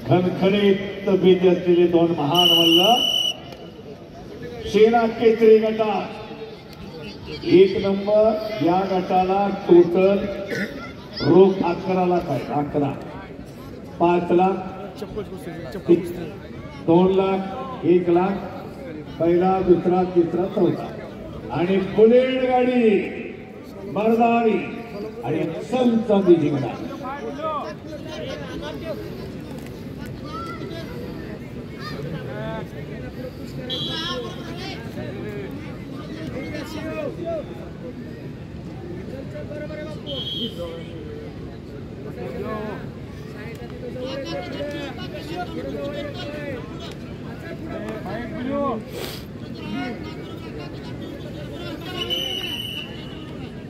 खणखणीत बीज असलेले दोन महान मल्ल सेना केसरी गटात 1 नंबर या गटाला टोटल रोख 11 लाख आहे. 11 5 लाख 2 लाख 1 लाख पहिला दुसरा तिसरा चौथा आणि बुलेट गाडी मर्दानी आणि चांदी जिंकणार.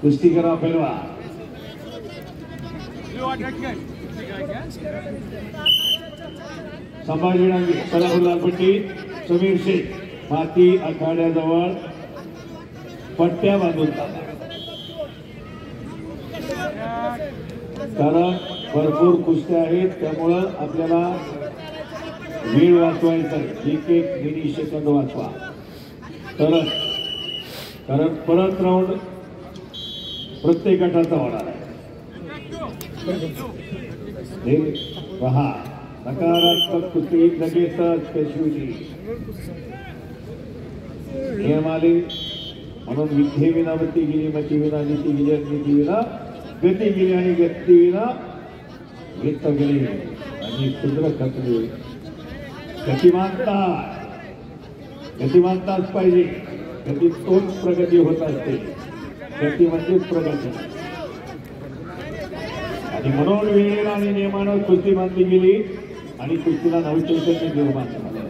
कुस्ती करा पहलवा संभाजी डांगे सोलापूर लालपट्टी समीर शेख माती आखाड्याजवळ पट्ट्या बांधून कारण भरपूर कुस्त्या आहेत त्यामुळं आपल्याला वेळ वाचवायचा. 1-1 मिनी सेकंद वाचवा कारण परत राऊंड प्रत्येक गटाचा होणार आहे. पहा नकारात्मक कुस्ती लगेचच पेशवीची नियम आले म्हणून विद्ये विना मती गेली मती विना नीती गेली नीती विना गती गेली आणि गती विना वित्त गेली आणि शुद्र खचले. गतिमानताच पाहिजे. गतीतून प्रगती होत असते. गती म्हणजे प्रगती आणि म्हणून वेळेला आणि नियमानं कुस्ती बांधली गेली आणि कुस्तीला नवचैतन्य निर्माण झालं.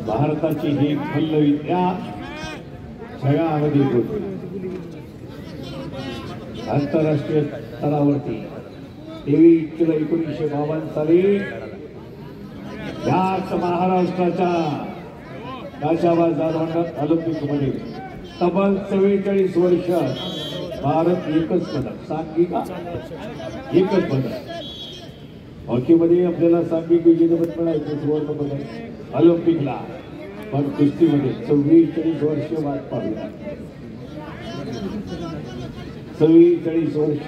भारताची ही मल्लविद्या जगामध्ये होती. आंतरराष्ट्रीय स्तरावरती 23 जुलै 1952 साली याच महाराष्ट्राच्या ऑलिम्पिक मध्ये तब्बल 44 वर्ष भारत एकच पदक सांघिक एकच पदक. हॉकीमध्ये आपल्याला सांघिक विजेतेपद मिळायचं सुवर्ण पदक ऑलिम्पिकला पण कुस्तीमध्ये 44 वर्ष वाट पाहू. 44 वर्ष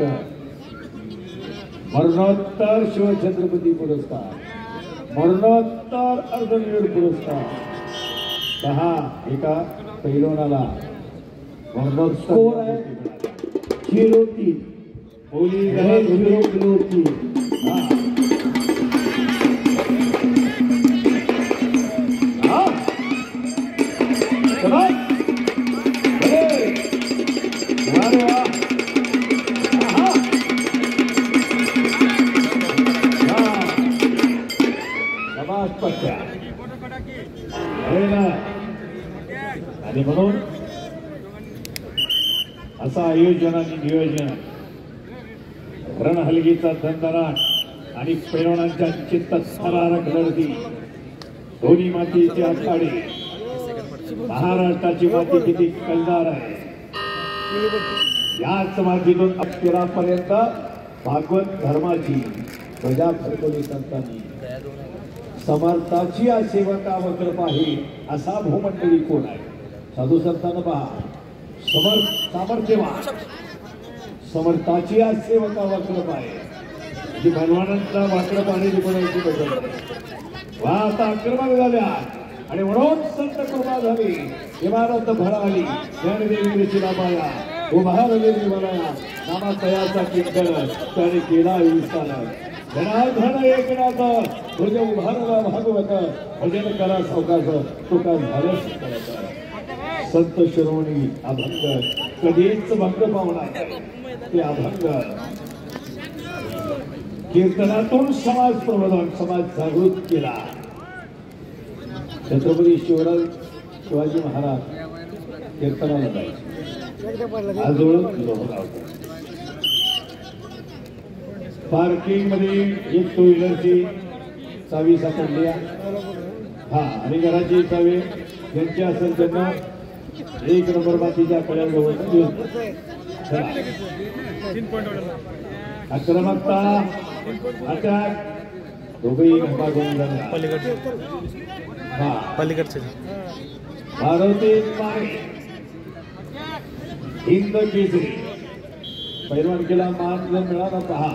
मरणोत्तर शिवछत्रपती पुरस्कार मरणोत्तर अर्धवीर पुरस्कार 10 पैलवानाला स्कोर आहे 0-3 होली 0-3. आणि म्हणून असं आयोजन आणि नियोजन रणहलगीचा धनधनाट आणि पैलवानांच्या चित्तथरारक लढती दोन्ही मातीचे आखाडे. महाराष्ट्राची माती किती कलदार आहे. याच मातीतून अक्षरापर्यंत भागवत धर्माची ध्वजा फडकवली संतांनी. समर्थाची सेवका वक्र आहे असा भूमंडळी कोण आहे. साधू संतांना पहा सामर्थ्यवान समर्थाची सेवका वक्र आहे जी भगवानांचा वाक्र पाणी निघण्याची बदल वा आता आक्रमक झाल्या आणि म्हणून संत कृपा झाली. इमारत भराली ज्ञानदेवी शिलाबाया उभारलेली बनाया नामा तयाचा कीर्तन त्याने केला विस्तार. जनार्दन एकनाथ तुझे उभारला भागवत भजन करा सावकाश तुका झालंच करायचं. संत शिरोमणी अभंग कधीच भंग पावणार ते अभंग कीर्तनातून समाज प्रबोधन समाज जागृत केला. छत्रपती शिवाजी महाराज कीर्तनाला जायचे. आजोळ लोहगाव पार्किंग मध्ये एक 2 व्हीलरची चावी सापडली. आणि घराची चावी ज्यांची असेल त्यांना 1 नंबर मातीच्या कड्याजवळ आक्रमकता अटॅक दोघेही घाटाघूम झाल्या. पलीकडचे मारुती माने हिंद केसरी पैलवानकीला मान जर मिळाला पहा.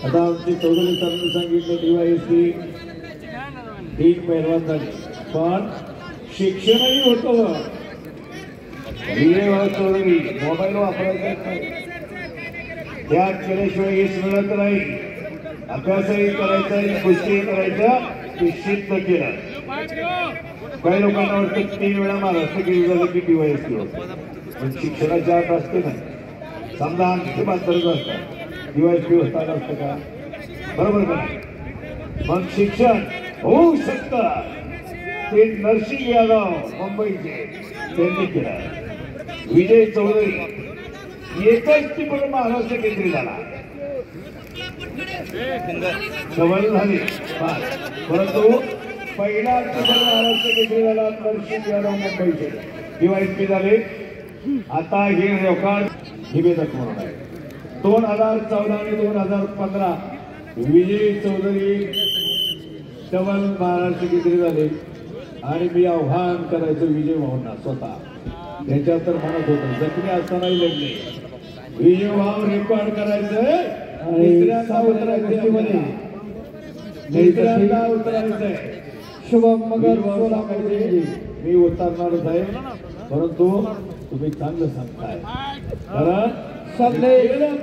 आता आमचे चौधरी सरांनी सांगितलं DYSP 3 पैलवान झाले पण शिक्षणही होतं. विजयभाऊ चौधरी मोबाईल वापरायचा नाही त्यात केल्याशिवाय हेच मिळत नाही. अभ्यासही करायचा आणि गोष्टीही करायच्या ते सिद्ध केलं. काही लोकांना वाटतं 3 वेळा महाराष्ट्र केली झालं की DYSP होतं पण शिक्षणाच्या आत असते नाही. समजा आमचे मात्रच असतात DYSP होता असतं का बरोबर का. मग शिक्षण होऊ शकतं ते नरसिंग यादव मुंबईचे त्यांनी केलं. विजय चौधरी एकच टिपण महाराष्ट्र केसरी झाला. सवय झाली परंतु पहिला टिपण महाराष्ट्र केसरी झाला नरसिंग यादव मुंबईचे DYSP झाले. आता हे रेकॉर्ड निवेदक म्हणून आहे. 2014 आणि 2015 विजय चौधरी डबल महाराष्ट्र केसरी झाले. आणि मी आव्हान करायचं विजय भाऊंना स्वतः त्याच्यात तर म्हणत होतं जखमी असतानाही लढले. विजय भाऊ रेकॉर्ड करायचंय तिसऱ्यांदा उतरायचं तिसऱ्यांदा उतरायचंय. शुभम मगर मी उतरणारच आहे परंतु तुम्ही चांगलं सांगताय कारण सगळे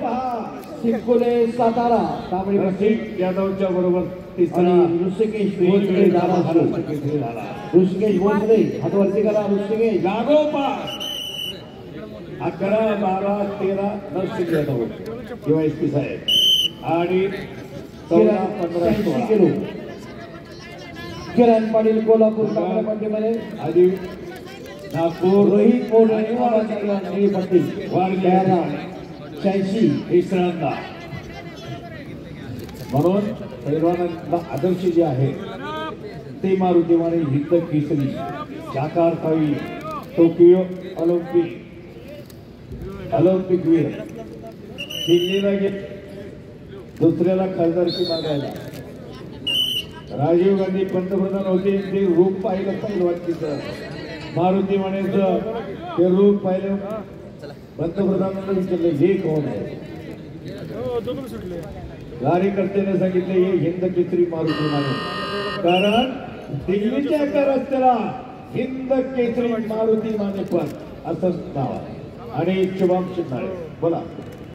पहा. सिंकुले सातारा तांबडी रसिक यादवच्या बरोबर तिसरा ऋषिकेश भोसले महाराष्ट्र केसरी झाला. ऋषिकेश भोसले हातवरती करा. ऋषिकेश लागोपाठ 11, 12, 13 नरसिंग यादव DYSP साहेब आणि 14, 15, 16 किलो किरण पाटील कोल्हापूर तांबडीमध्ये आधी नागपूर रोहित मोरे पाटील वारकरी 86 तिसऱ्यांदा. म्हणून पैलवानांना आदर्श जे आहे ते Maruti Mane Hind Kesari Jakarta Tokyo Olympic वीर दिल्लीला गेले. दुसऱ्याला खासदारकी मागायला राजीव गांधी पंतप्रधान होते ते रूप पाहिलं पैलवानकीचं मारुती मानेचं ते रूप पाहिलं पंतप्रधानांना विचारलं हे कोण आहे. कार्यकर्त्याने सांगितले हे हिंद केसरी मारुती माने कारण दिल्लीच्या एका रस्त्याला हिंद केसरी मारुती माने पण असं नाव आहे. आणि शुभम शिंदे बोला.